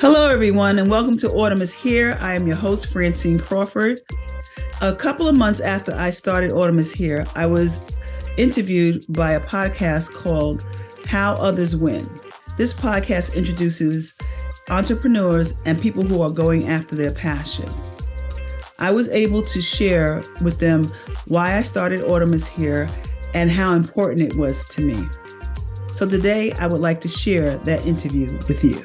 Hello, everyone, and welcome to Autumn is Here. I am your host, Francine Crawford. A couple of months after I started Autumn is Here, I was interviewed by a podcast called How Others Win. This podcast introduces entrepreneurs and people who are going after their passion. I was able to share with them why I started Autumn is Here and how important it was to me. So today, I would like to share that interview with you.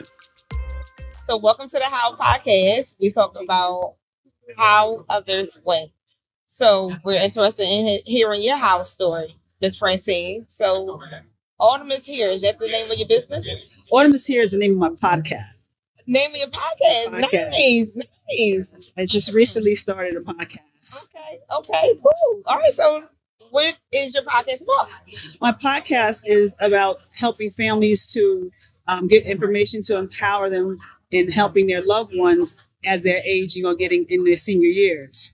So welcome to the How Podcast. We talk about how others win. So we're interested in hearing your how story, Ms. Francine. So Autumn is Here. Is that the name of your business? Autumn is Here is the name of my podcast. Name of your podcast. Nice. I just recently started a podcast. Okay, cool. All right, so what is your podcast about? My podcast is about helping families to get information to empower them in helping their loved ones as they're aging or getting in their senior years.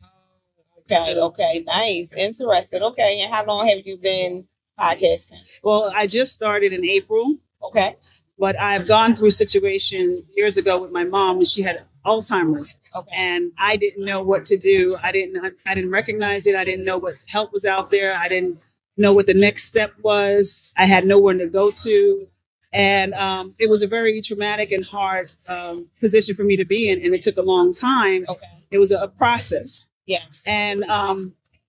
Okay, nice. Interested. Okay, and how long have you been podcasting? Well, I just started in April. Okay. But I've gone through a situation years ago with my mom when she had Alzheimer's. Okay. And I didn't know what to do. I didn't recognize it. I didn't know what help was out there. I didn't know what the next step was. I had nowhere to go to. And it was a very traumatic and hard position for me to be in. And it took a long time. Okay. It was a process. Yes. And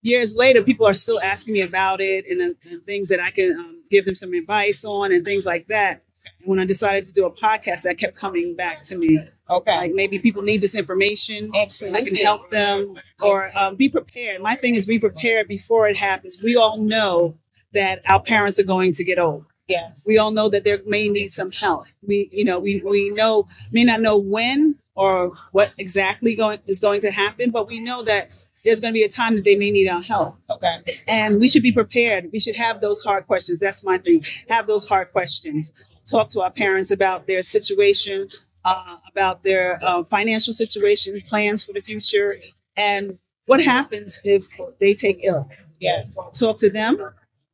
years later, people are still asking me about it and things that I can give them some advice on and things like that. And when I decided to do a podcast, that kept coming back to me. Okay. Like maybe people need this information. Absolutely. I can help them or be prepared. My thing is be prepared before it happens. We all know that our parents are going to get old. Yes. We all know that they may need some help. We know, may not know when or what exactly is going to happen, but we know that there's going to be a time that they may need our help. Okay. And we should be prepared. We should have those hard questions. That's my thing. Have those hard questions. Talk to our parents about their situation, about their financial situation, plans for the future, and what happens if they take ill. Yes. Talk to them.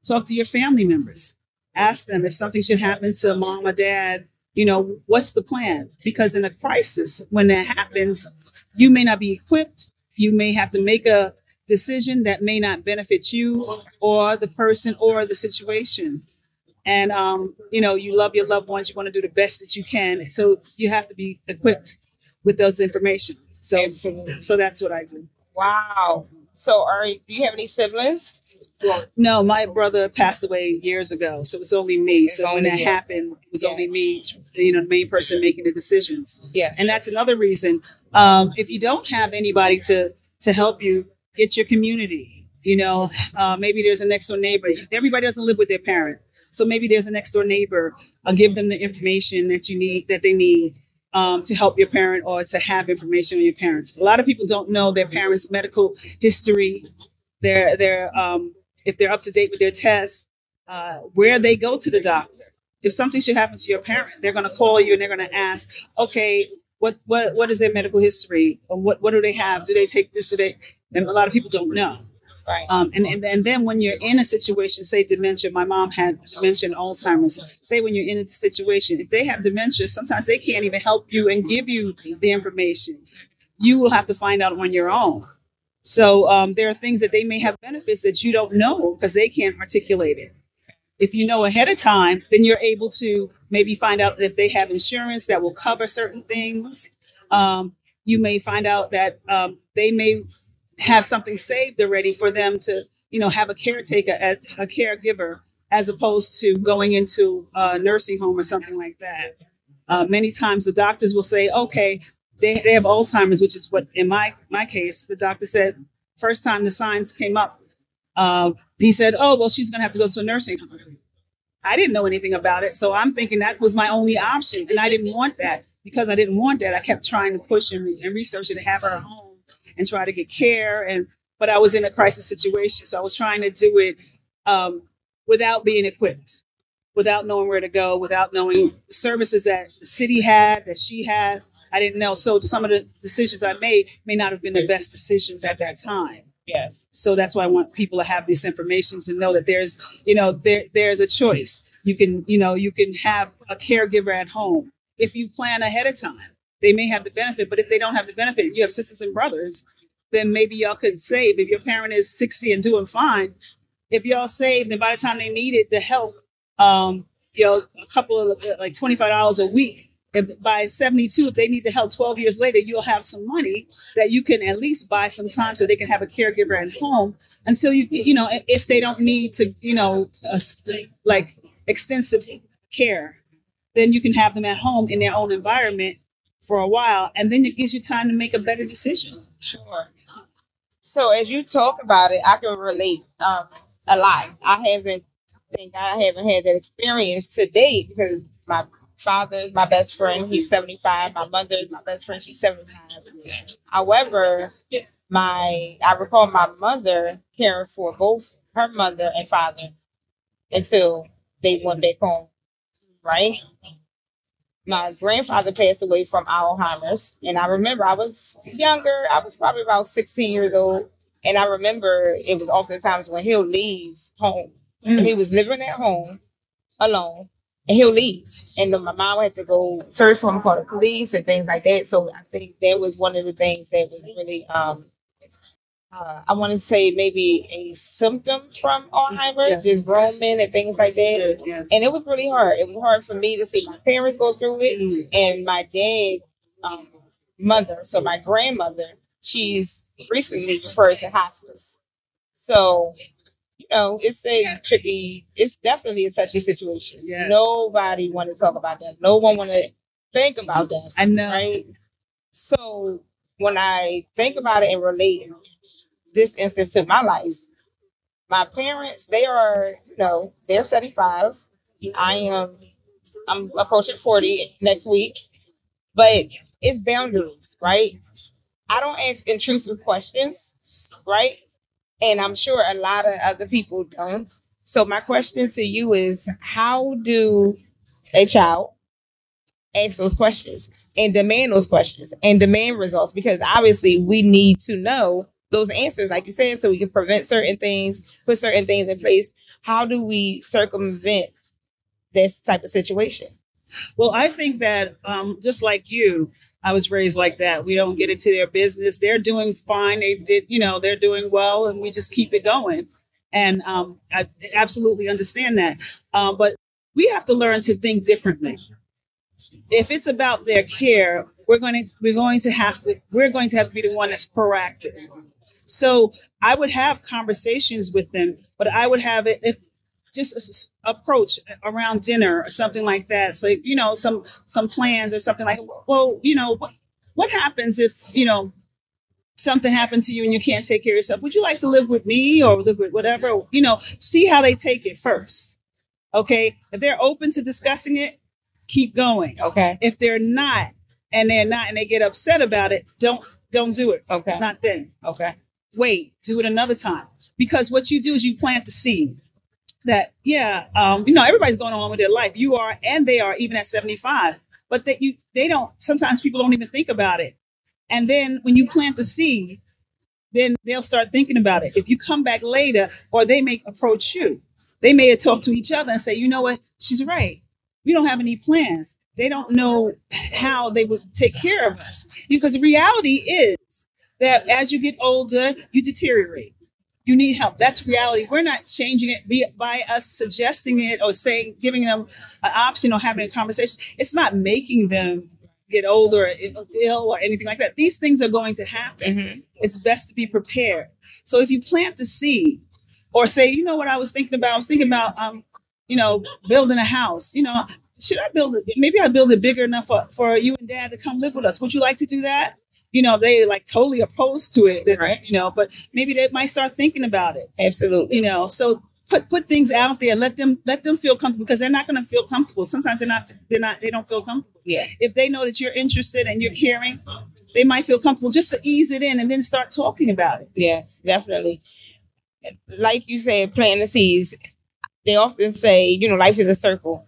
Talk to your family members. Ask them if something should happen to mom or dad, what's the plan? Because in a crisis, when that happens, you may not be equipped. You may have to make a decision that may not benefit you or the person or the situation. And, you love your loved ones. You want to do the best that you can. So you have to be equipped with those information. So that's what I do. Wow. So do you have any siblings? No, my brother passed away years ago. So it's only me. So when that happened, it was only me, the main person making the decisions. Yeah. And that's another reason. If you don't have anybody to help you, get your community. Maybe there's a next door neighbor. Everybody doesn't live with their parent. So maybe there's a next door neighbor. Give them the information that they need to help your parent or to have information on your parents. A lot of people don't know their parents' medical history, their if they're up to date with their tests, where they go to the doctor. If something should happen to your parent, they're going to call you and they're going to ask, okay, what is their medical history? Or what do they have? Do they take this? And a lot of people don't know. Right. And then when you're in a situation, say dementia, my mom had dementia and Alzheimer's. Say when you're in a situation, if they have dementia, sometimes they can't even help you and give you the information. You will have to find out on your own. So there are things that they may have benefits that you don't know because they can't articulate it. If you know ahead of time, then you're able to maybe find out if they have insurance that will cover certain things. You may find out that they may have something saved already for them to, have a caretaker, a caregiver, as opposed to going into a nursing home or something like that. Many times the doctors will say, okay, they have Alzheimer's, which is what, in my case, the doctor said, first time the signs came up, he said, oh, well, she's going to have to go to a nursing home. I didn't know anything about it. So I'm thinking that was my only option. And I didn't want that. Because I didn't want that, I kept trying to push and research it to have her at home and try to get care. But I was in a crisis situation. So I was trying to do it without being equipped, without knowing where to go, without knowing services that the city had, that she had. I didn't know. So some of the decisions I made may not have been the best decisions at that time. Yes. So that's why I want people to have this information to know that there's a choice. You can have a caregiver at home if you plan ahead of time. they may have the benefit, but if they don't have the benefit, you have sisters and brothers, then maybe y'all could save. If your parent is 60 and doing fine, if y'all save, then by the time they needed the help, a couple of like $25 a week. By 72, if they need the help 12 years later, you'll have some money that you can at least buy some time so they can have a caregiver at home until if they don't need to, like extensive care, then you can have them at home in their own environment for a while. And then it gives you time to make a better decision. Sure. So as you talk about it, I can relate a lot. I haven't had that experience to date because my father is my best friend. He's 75. My mother is my best friend. She's 75. However, I recall my mother caring for both her mother and father until they went back home, right? My grandfather passed away from Alzheimer's. And I remember I was younger. I was probably about 16 years old. And I remember it was oftentimes when he'll leave home. And he was living at home alone. And he'll leave. And then my mom had to go search for him, call the police and things like that. So I think that was one of the things that was really, I want to say maybe a symptom from Alzheimer's, just grown men and things like that. Yes. And it was really hard. It was hard for me to see my parents go through it. And my dad's mother, so my grandmother, she's recently referred to hospice. So it's definitely a touchy situation. Yes. Nobody want to talk about that. No one want to think about that. I know. Right? So when I think about it and relate this instance to my life, my parents, they are, they're 75. I'm approaching 40 next week, but it's boundaries, right? I don't ask intrusive questions, right? And I'm sure a lot of other people don't. So my question to you is, how do a child ask those questions and demand those questions and demand results? Because obviously we need to know those answers, like you said, so we can prevent certain things, put certain things in place. How do we circumvent this type of situation? Well, I think that just like you, I was raised like that. We don't get into their business. They're doing fine. They're doing well, and we just keep it going. And I absolutely understand that. But we have to learn to think differently. If it's about their care, we're going to have to be the one that's proactive. So I would have conversations with them, but I would have it if just approach around dinner or something like that. So, some plans or something like, well, what happens if, something happened to you and you can't take care of yourself? Would you like to live with me or live with whatever? See how they take it first. Okay. If they're open to discussing it, keep going. Okay. If they're not, and they get upset about it, don't do it. Okay. Not then. Okay. Wait, do it another time. Because what you do is you plant the seed that, everybody's going on with their life. You are, and they are, even at 75. But they don't, sometimes people don't even think about it. And then when you plant the seed, then they'll start thinking about it. If you come back later, or they may approach you, they may talk to each other and say, you know what, she's right. We don't have any plans. They don't know how they would take care of us. Because the reality is that as you get older, you deteriorate. You need help. That's reality. We're not changing it by us suggesting it or giving them an option or having a conversation. It's not making them get older or ill or anything like that. These things are going to happen. Mm-hmm. It's best to be prepared. So if you plant the seed or say, you know what I was thinking about? I was thinking about, building a house. Should I build it? Maybe I build it bigger enough for you and Dad to come live with us. Would you like to do that? They like totally opposed to it, right? But maybe they might start thinking about it. Absolutely. So put things out there, let them feel comfortable, because they're not going to feel comfortable. Sometimes they don't feel comfortable. Yeah. If they know that you're interested and you're caring, they might feel comfortable just to ease it in and then start talking about it. Yes, definitely. Like you said, planting the seeds. They often say, life is a circle.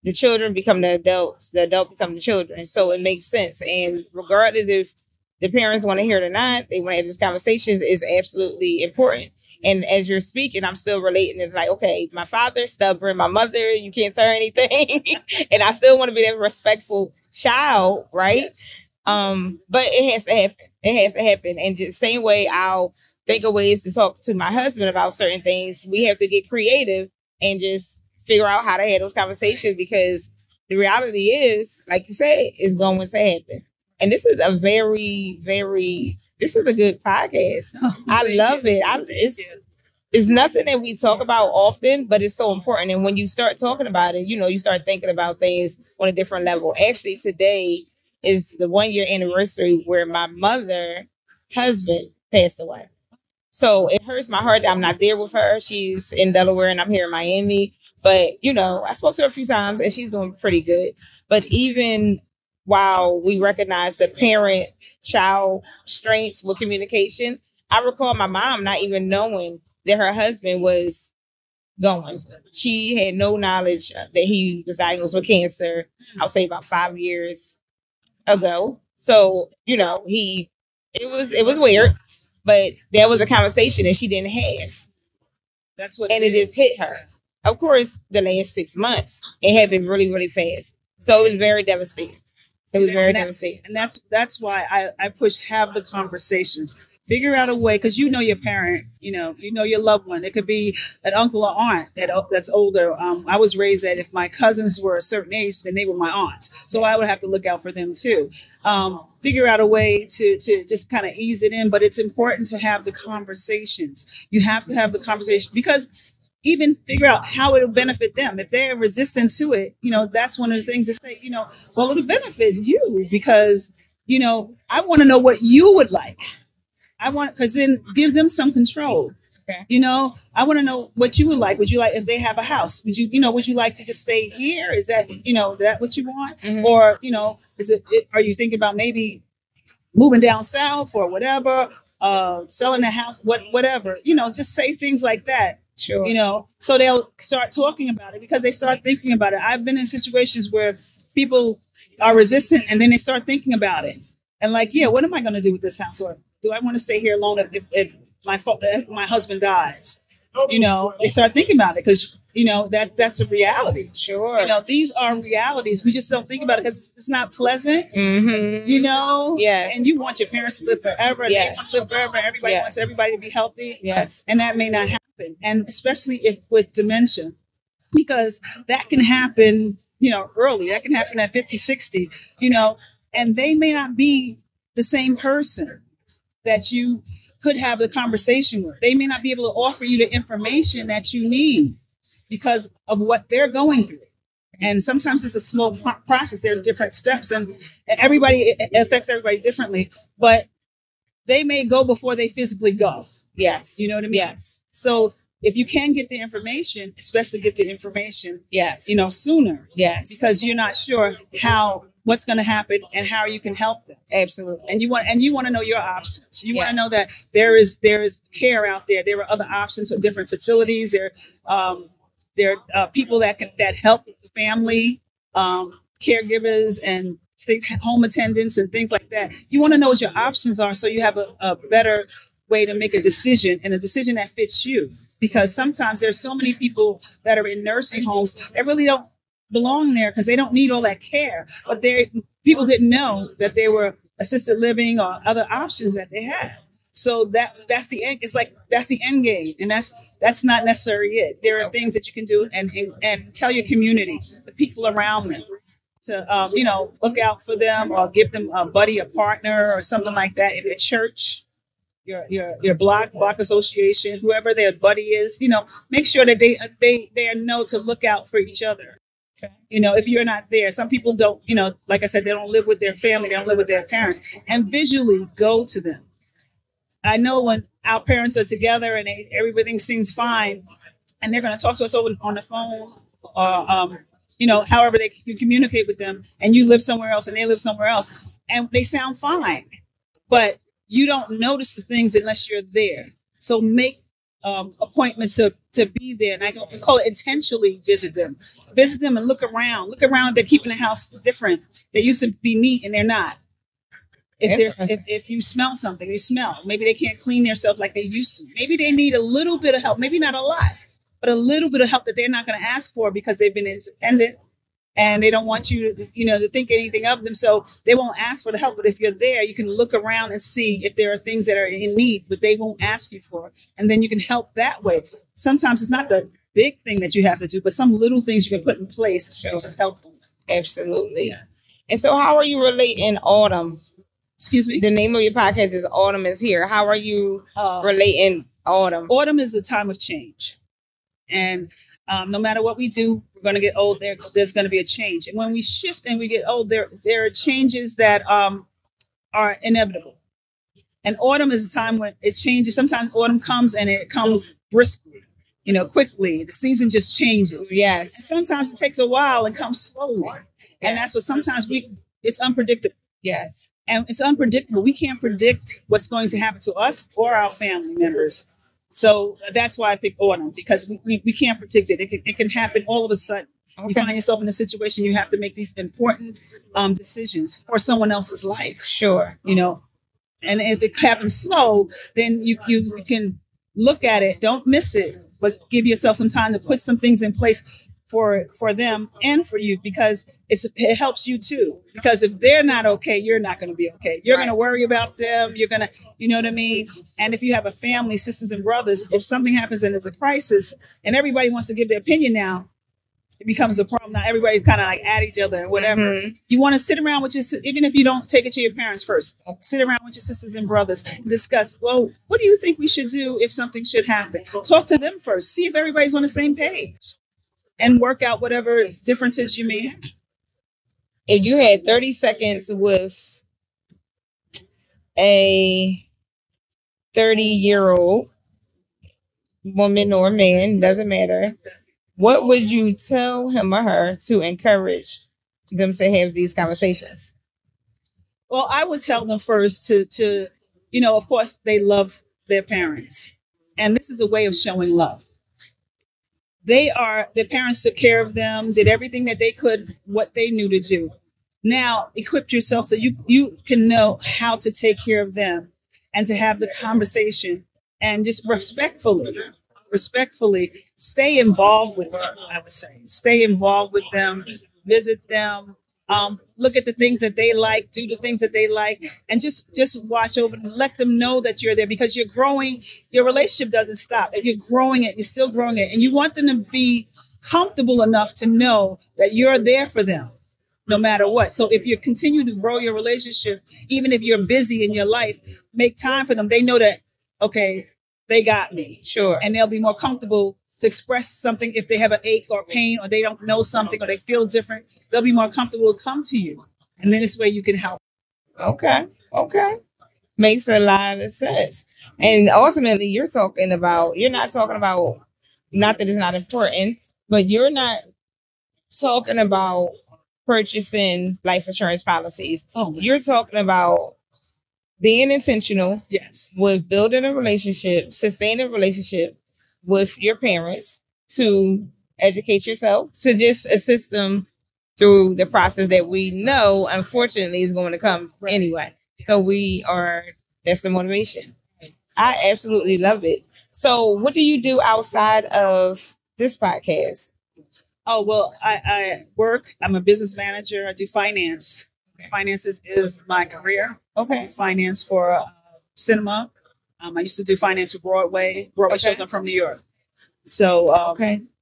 The children become the adults, the adult become the children. So it makes sense. And regardless if the parents want to hear it or not, they want to have these conversations, is absolutely important. And as you're speaking, I'm still relating. It's like, okay, my father's stubborn, my mother, you can't tell her anything. And I still want to be that respectful child, right? Yes. But it has to happen. It has to happen. And the same way I'll think of ways to talk to my husband about certain things, we have to get creative and just figure out how to have those conversations, because the reality is, like you said, it's going to happen. And this is a this is a good podcast. I love it. It's nothing that we talk about often, but it's so important. And when you start talking about it, you start thinking about things on a different level. Actually, today is the 1-year anniversary where my husband passed away. So it hurts my heart that I'm not there with her. She's in Delaware and I'm here in Miami. But, I spoke to her a few times and she's doing pretty good. But even while we recognize the parent-child strengths with communication, I recall my mom not even knowing that her husband was going. She had no knowledge that he was diagnosed with cancer, I'll say about 5 years ago. So, it was weird, but there was a conversation that she didn't have. And it just hit her. Of course, the last 6 months, it happened really, really fast. So it was very devastating. Devastating. And that's why I push, have the conversation. Figure out a way, because your parent, your loved one. It could be an uncle or aunt that's older. I was raised that if my cousins were a certain age, then they were my aunts. So I would have to look out for them too. Figure out a way to just kind of ease it in. But it's important to have the conversations. You have to have the conversation, because even figure out how it'll benefit them. If they're resistant to it, that's one of the things to say, well, it'll benefit you because, I want to know what you would like. Because then give them some control. Okay. I want to know what you would like. Would you like, if they have a house, would you like to just stay here? Is that, that what you want? Mm-hmm. Or, are you thinking about maybe moving down south or whatever, selling a house, whatever, just say things like that. Sure. So they'll start talking about it because they start thinking about it. I've been in situations where people are resistant and then they start thinking about it. And like, what am I going to do with this house? Or do I want to stay here alone if my husband dies? They start thinking about it because, that's a reality. Sure. These are realities. We just don't think about it because it's not pleasant, Yes. And you want your parents to live forever. And they want to live forever. Everybody wants everybody to be healthy. Yes. And that may not happen. And especially if with dementia, because that can happen, early. That can happen at 50, 60, and they may not be the same person that you could have the conversation with. They may not be able to offer you the information that you need because of what they're going through. And sometimes it's a slow process. There are different steps and it affects everybody differently, but they may go before they physically go. Yes. You know what I mean? Yes. So if you can get the information, especially get the information, yes, sooner. Yes. Because you're not sure what's going to happen and how you can help them. Absolutely. And you want to know your options. You want to know that there is care out there. There are other options for different facilities. There are people that help the family, caregivers and home attendants and things like that. You want to know what your options are so you have a better way to make a decision, and a decision that fits you. Because sometimes there's so many people that are in nursing homes that really don't belong there because they don't need all that care. But people didn't know that there were assisted living or other options that they had. So that's the end. It's like that's the end game, and that's not necessarily it. There are things that you can do and tell your community, the people around them, to look out for them or give them a buddy, a partner, or something like that in your church. Your block association, whoever their buddy is, make sure that they know to look out for each other. Okay. If you're not there, some people don't, like I said, they don't live with their family, they don't live with their parents, and visually go to them. I know when our parents are together and everything seems fine, and they're going to talk to us over on the phone or, however you communicate with them, and you live somewhere else and they live somewhere else, and they sound fine, but you don't notice the things unless you're there. So make appointments to be there. And I call it intentionally visit them and look around. Look around. They're keeping the house different. They used to be neat and they're not. If you smell something, you smell. Maybe they can't clean themselves like they used to. Maybe they need a little bit of help. Maybe not a lot, but a little bit of help that they're not going to ask for because they've been independent. and they don't want you to, to think anything of them. So they won't ask for the help. But if you're there, you can look around and see if there are things that are in need, but they won't ask you for. And then you can help that way. Sometimes it's not the big thing that you have to do, but some little things you can put in place to just help them. Absolutely. And so how are you relating Autumn? Excuse me? The name of your podcast is Autumn is Here. How are you relating Autumn? Autumn is the time of change. And no matter what we do, we're going to get old. There's going to be a change. And when we shift and we get old, there are changes that are inevitable. And autumn is a time when it changes. Sometimes autumn comes and it comes briskly, quickly. The season just changes. Yes. And sometimes it takes a while and comes slowly. Yes. And that's what sometimes it's unpredictable. Yes. And it's unpredictable. We can't predict what's going to happen to us or our family members. So that's why I picked autumn, because we can't predict it. It can happen all of a sudden. Okay. You find yourself in a situation, you have to make these important decisions for someone else's life. Sure. And if it happens slow, then you can look at it, don't miss it, but give yourself some time to put some things in place for them and for you, because it helps you too. Because if they're not okay, you're not going to be okay. You're going to worry about them. You're going to, you know what I mean? And if you have a family, sisters and brothers, if something happens and it's a crisis and everybody wants to give their opinion now, it becomes a problem. Now everybody's kind of like at each other and whatever. Mm-hmm. You want to sit around with even if you don't take it to your parents first, sit around with your sisters and brothers and discuss, well, what do you think we should do if something should happen? Talk to them first. See if everybody's on the same page and work out whatever differences you may have. If you had 30 seconds with a 30-year-old woman or man, doesn't matter, what would you tell him or her to encourage them to have these conversations? Well, I would tell them first to of course, they love their parents. And this is a way of showing love. Their parents took care of them, did everything that they could, what they knew to do. Now, equip yourself so you can know how to take care of them and to have the conversation and just respectfully stay involved with them, I would say. Stay involved with them, visit them, look at the things that they like, do the things that they like, and just watch over them. Let them know that you're there, because you're growing. Your relationship doesn't stop. You're growing it. You're still growing it. And you want them to be comfortable enough to know that you're there for them no matter what. So if you continue to grow your relationship, even if you're busy in your life, make time for them. They know that, okay, they got me. Sure. And they'll be more comfortable to express something if they have an ache or pain or they don't know something or they feel different. They'll be more comfortable to come to you. And then this way you can help. Okay. Makes a lot of sense. And ultimately, you're not talking about, not that it's not important, but you're not talking about purchasing life insurance policies. Oh, you're talking about being intentional. Yes. With building a relationship, sustaining a relationship with your parents, to educate yourself, to just assist them through the process that we know, unfortunately, is going to come anyway. So that's the motivation. I absolutely love it. So what do you do outside of this podcast? Oh, well, I work. I'm a business manager. I do finance. Okay. Finances is my career. Okay. Finance for cinema. I used to do finance for Broadway shows. I'm from New York. So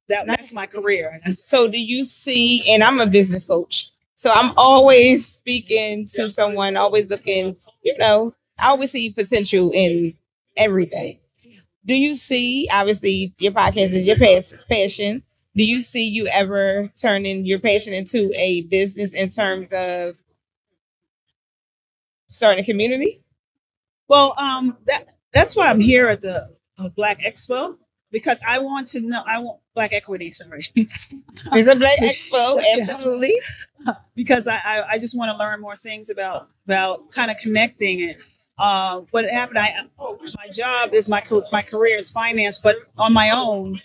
that's my career. So do you see, and I'm a business coach, so I'm always speaking to someone, always looking, I always see potential in everything. Do you see, obviously, your podcast is your passion. Do you see you ever turning your passion into a business in terms of starting a community? Well, that's why I'm here at the Black Expo, because I want Black Equity, sorry. There's a Black Expo, absolutely. Because I just want to learn more things about kind of connecting it. What happened, my job is my career is finance, but on my own,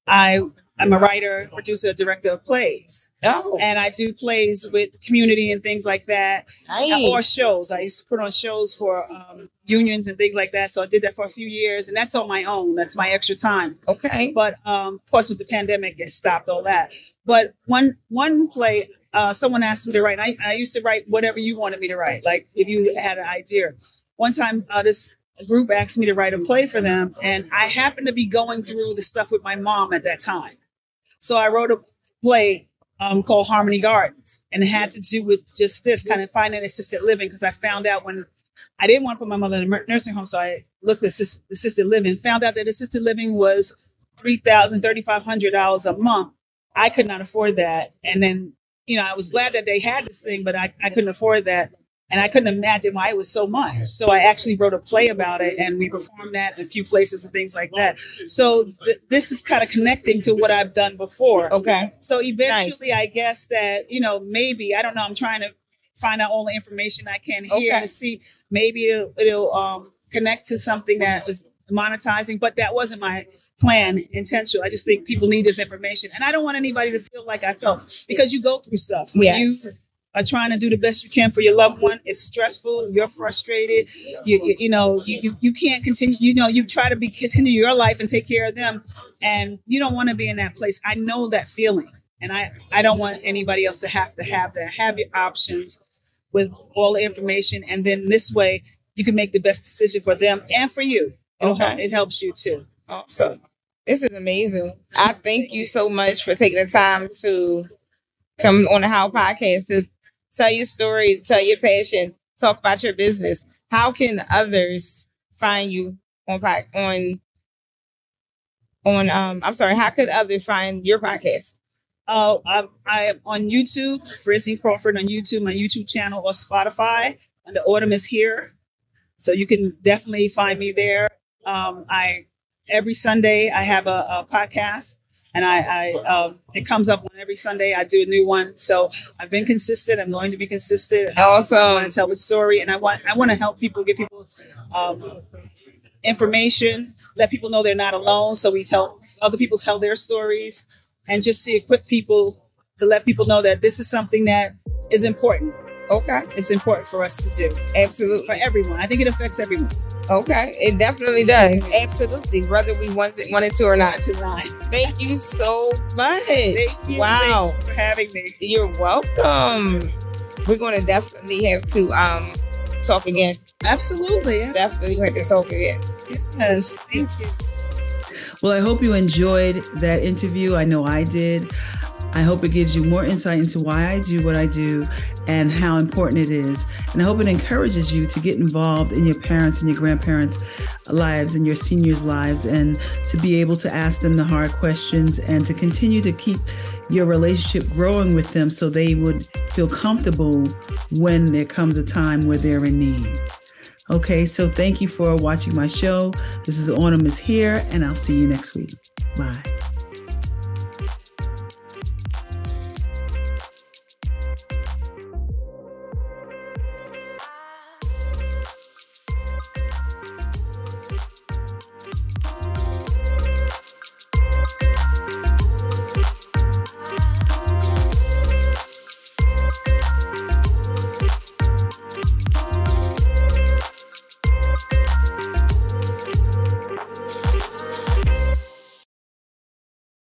I'm a writer, producer, director of plays. Oh. And I do plays with community and things like that. Nice. Or shows. I used to put on shows for unions and things like that. So I did that for a few years, and that's on my own. That's my extra time. Okay. But of course, with the pandemic, it stopped all that. But one play, someone asked me to write. I used to write whatever you wanted me to write. Like if you had an idea. One time, this group asked me to write a play for them, and I happened to be going through the stuff with my mom at that time. So I wrote a play called Harmony Gardens, and it had to do with just this kind of finding assisted living, because I found out when I didn't want to put my mother in a nursing home, so I looked at assisted living, found out that assisted living was $3,000, $3,500 a month. I could not afford that. And then, I was glad that they had this thing, but I couldn't afford that. And I couldn't imagine why it was so much. So I actually wrote a play about it, and we performed that in a few places and things like that. So this is kind of connecting to what I've done before. Okay. So eventually, I guess that, maybe, I don't know, I'm trying to find out all the information I can here to see maybe it'll connect to something that is monetizing, but that wasn't my plan intentional. I just think people need this information, and I don't want anybody to feel like I felt, because you go through stuff. When you are trying to do the best you can for your loved one, it's stressful. You're frustrated. You can't continue. You try to continue your life and take care of them, and you don't want to be in that place. I know that feeling, and I don't want anybody else to have that. Have your options with all the information, and then this way you can make the best decision for them and for you. It helps you too. Awesome. This is amazing. I thank you so much for taking the time to come on the How podcast to tell your story, tell your passion, talk about your business. How can others find you how could others find your podcast? I am on YouTube, Francine Crawford on YouTube, my YouTube channel, or Spotify, and the Autumn is Here. So you can definitely find me there. Every Sunday I have a podcast, and it comes up on every Sunday. I do a new one. So I've been consistent. I'm going to be consistent. Awesome. I want to tell the story, and I want to help people, give people information, let people know they're not alone. So other people tell their stories, and just to equip people, to let people know that this is something that is important. Okay. It's important for us to do. Absolutely. For everyone. I think it affects everyone. Okay. It definitely does. Absolutely. Whether we want it to or not. Thank you so much. Thank you. Wow. Thank you for having me. You're welcome. We're going to definitely have to talk again. Absolutely. Definitely have to talk again. Yes. Thank you. Well, I hope you enjoyed that interview. I know I did. I hope it gives you more insight into why I do what I do and how important it is. And I hope it encourages you to get involved in your parents' and your grandparents' lives and your seniors' lives, and to be able to ask them the hard questions and to continue to keep your relationship growing with them so they would feel comfortable when there comes a time where they're in need. Okay, so thank you for watching my show. This is Autumn is Here, and I'll see you next week. Bye.